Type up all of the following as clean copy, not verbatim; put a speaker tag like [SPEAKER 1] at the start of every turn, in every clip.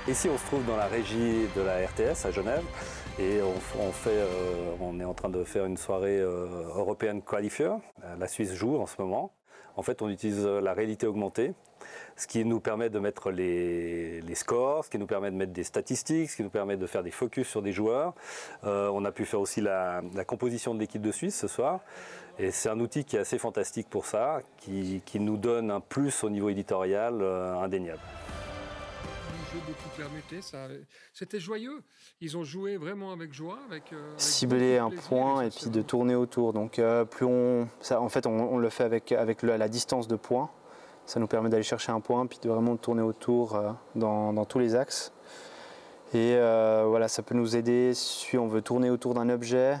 [SPEAKER 1] Ici, on se trouve dans la régie de la RTS à Genève et on est en train de faire une soirée European Qualifier. La Suisse joue en ce moment. En fait, on utilise la réalité augmentée, ce qui nous permet de mettre les scores, ce qui nous permet de mettre des statistiques, ce qui nous permet de faire des focus sur des joueurs. On a pu faire aussi la composition de l'équipe de Suisse ce soir. Et c'est un outil qui est assez fantastique pour ça, qui nous donne un plus au niveau éditorial indéniable.
[SPEAKER 2] Le jeu de coup permettait, c'était joyeux. Ils ont joué vraiment avec joie, avec
[SPEAKER 3] cibler un point et puis de tourner autour. Donc plus en fait, on le fait avec la distance de points. Ça nous permet d'aller chercher un point puis de vraiment tourner autour dans tous les axes. Et voilà, ça peut nous aider si on veut tourner autour d'un objet,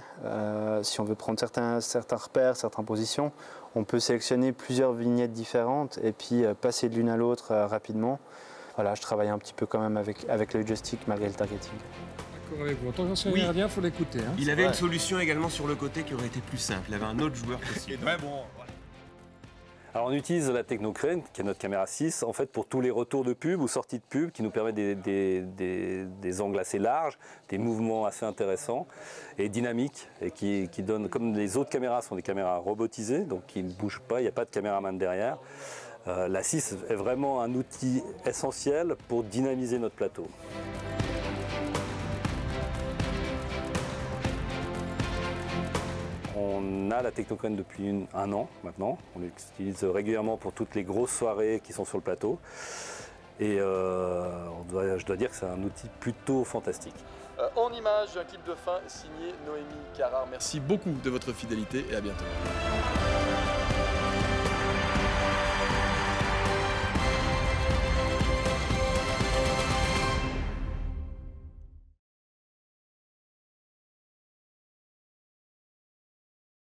[SPEAKER 3] si on veut prendre certains repères, certaines positions. On peut sélectionner plusieurs vignettes différentes et puis passer de l'une à l'autre rapidement. Voilà, je travaille un petit peu quand même avec le joystick malgré le targeting.
[SPEAKER 2] D'accord avec vous. En tant qu'ancien gardien, il faut l'écouter. Hein.
[SPEAKER 4] Il avait une solution également sur le côté qui aurait été plus simple. Il avait un autre joueur possible.
[SPEAKER 5] Ouais, bon.
[SPEAKER 1] Alors on utilise la Technocrane, qui est notre caméra 6, en fait pour tous les retours de pub ou sorties de pub, qui nous permet des angles assez larges, des mouvements assez intéressants et dynamiques, et qui donnent, comme les autres caméras sont des caméras robotisées, donc qui ne bougent pas, il n'y a pas de caméraman derrière. La 6 est vraiment un outil essentiel pour dynamiser notre plateau. On a la Technocrane depuis un an maintenant. On l'utilise régulièrement pour toutes les grosses soirées qui sont sur le plateau. Et je dois dire que c'est un outil plutôt fantastique.
[SPEAKER 5] En image, un clip de fin signé Noémie Carrard. Merci beaucoup de votre fidélité et à bientôt.